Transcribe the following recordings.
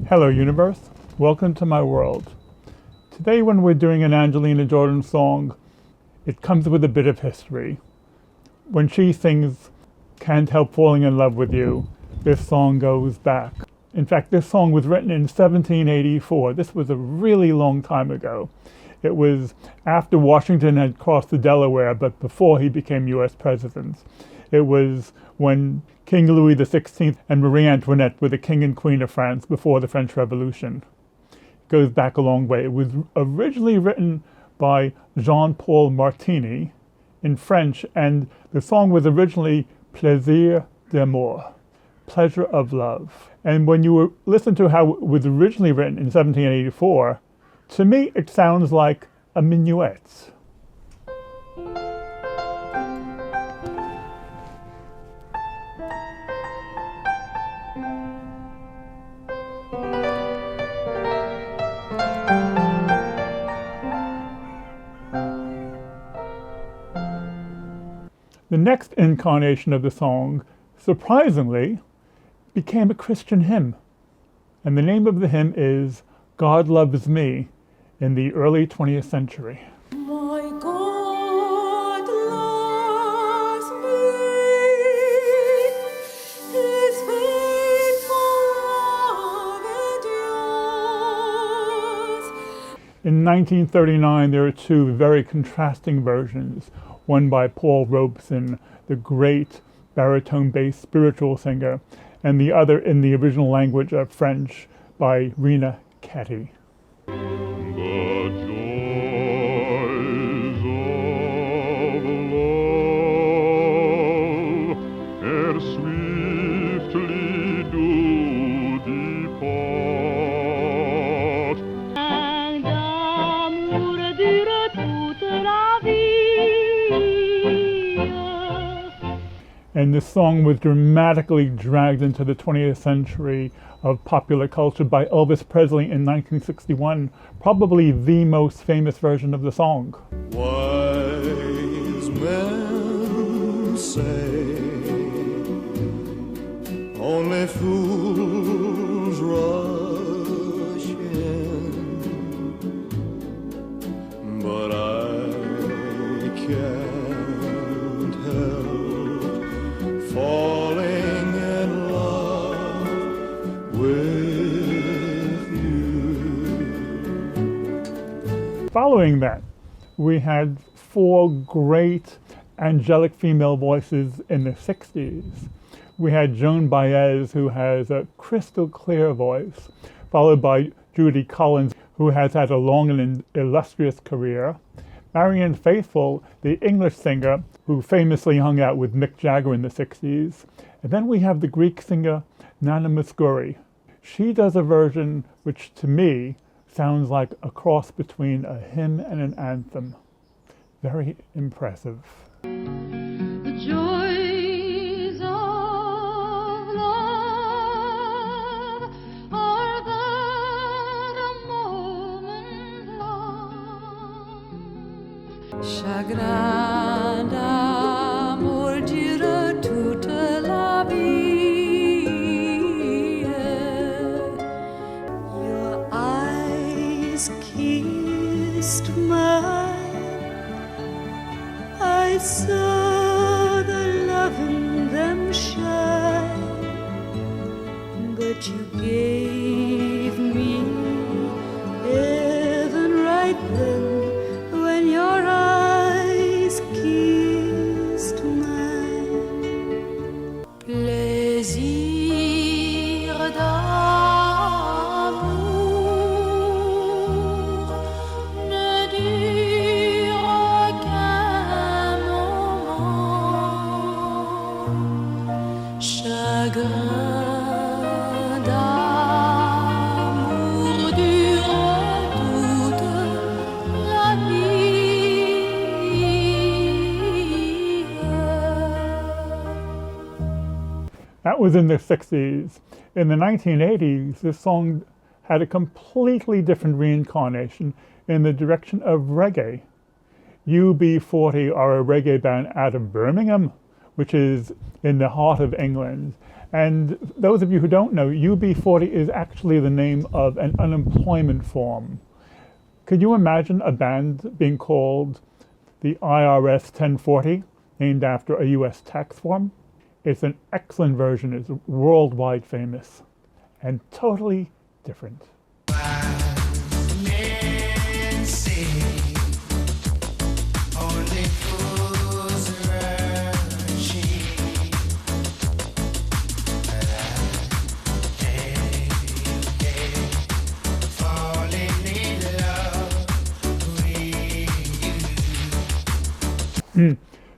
Hello universe, welcome to my world. Today when we're doing an Angelina Jordan song, it comes with a bit of history. When she sings Can't Help Falling in Love with You, this song goes back. In fact, this song was written in 1784. This was a really long time ago. It was after Washington had crossed the Delaware, but before he became US president. It was when King Louis XVI and Marie Antoinette were the king and queen of France before the French Revolution. It goes back a long way. It was originally written by Jean-Paul Martini in French, and the song was originally Plaisir d'amour, pleasure of love. And when you listen to how it was originally written in 1784, to me it sounds like a minuet. The next incarnation of the song, surprisingly, became a Christian hymn. And the name of the hymn is God Loves Me in the early 20th century. My God loves me, His faithful love endures. In 1939, there are two very contrasting versions. One by Paul Robeson, the great baritone-based spiritual singer, and the other in the original language of French by Rena Ketty. The joys of love ere swiftly do depart, And d'amour dure toute la vie. And this song was dramatically dragged into the 20th century of popular culture by Elvis Presley in 1961, probably the most famous version of the song. Wise men say only fools rush in, but I can't help falling in love with you. Following that, we had four great angelic female voices in the 60s. We had Joan Baez, who has a crystal clear voice, followed by Judy Collins, who has had a long and illustrious career. Marianne Faithfull, the English singer, who famously hung out with Mick Jagger in the 60s. And then we have the Greek singer, Nana Mouskouri. She does a version which, to me, sounds like a cross between a hymn and an anthem. Very impressive. The joys of love are but a moment long. Chagrin d'amour dure toute la vie. Your eyes kissed mine, I saw the love in them shine, but you gave me heaven right then when your eyes kissed mine. Plaisir d'amour ne dure qu'un moment. Chagrin d'amour dure toute la vie. That was in the 60s. In the 1980s, this song had a completely different reincarnation in the direction of reggae. UB40 are a reggae band out of Birmingham, which is in the heart of England. And those of you who don't know, UB40 is actually the name of an unemployment form. Could you imagine a band being called the IRS 1040, named after a US tax form? It's an excellent version, it's worldwide famous, and totally different.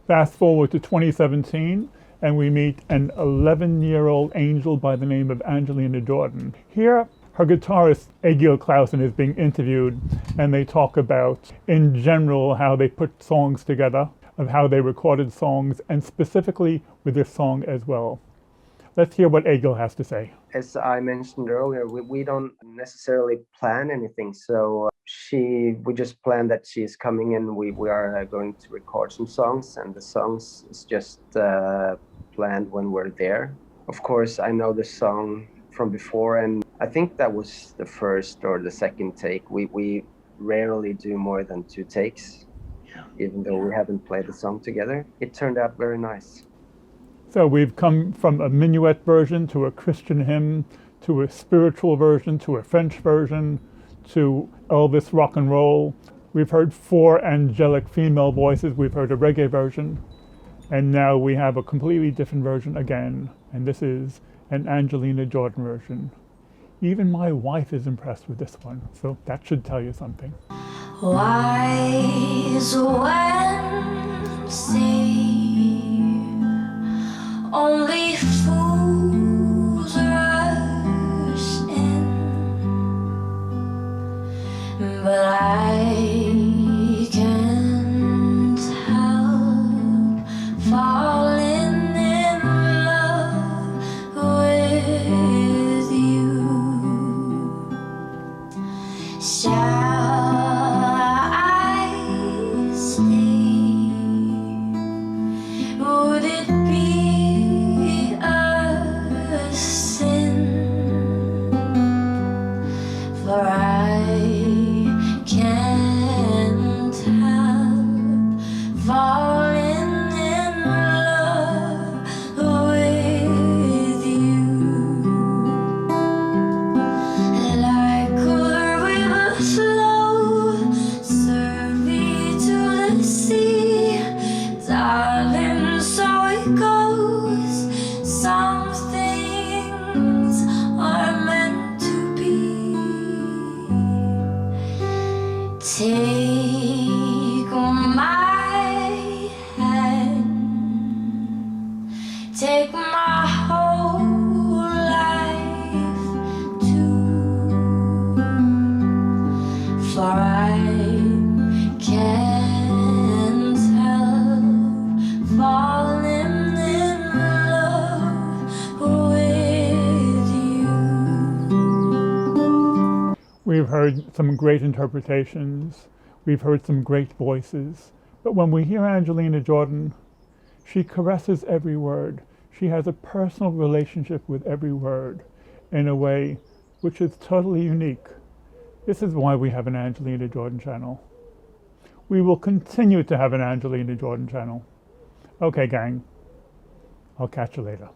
Fast forward to 2017, and we meet an 11-year-old angel by the name of Angelina Jordan. Here, her guitarist Egil Clausen is being interviewed, and they talk about, in general, how they put songs together, of how they recorded songs, and specifically with this song as well. Let's hear what Egil has to say. As I mentioned earlier, we don't necessarily plan anything. So we just plan that she's coming in. We are going to record some songs, and the songs is just planned when we're there. Of course, I know the song from before, and I think that was the first or the second take. We rarely do more than 2 takes, even though we haven't played the song together. It turned out very nice. So we've come from a minuet version to a Christian hymn, to a spiritual version, to a French version, to Elvis rock and roll. We've heard 4 angelic female voices. We've heard a reggae version. And now we have a completely different version again. And this is an Angelina Jordan version. Even my wife is impressed with this one. So that should tell you something. Wise when say only fools rush in, but I can't help falling in love with you. Shall I stay? Would it be a sin? For I can't help falling in love with you. Like a river flow, serve me to the sea, darling, so it goes. Some things are meant to be. Take my hand, take my whole life too, for I can't help falling in love with you. We've heard some great interpretations. We've heard some great voices. But when we hear Angelina Jordan, she caresses every word. She has a personal relationship with every word in a way which is totally unique. This is why we have an Angelina Jordan channel. We will continue to have an Angelina Jordan channel. Okay, gang. I'll catch you later.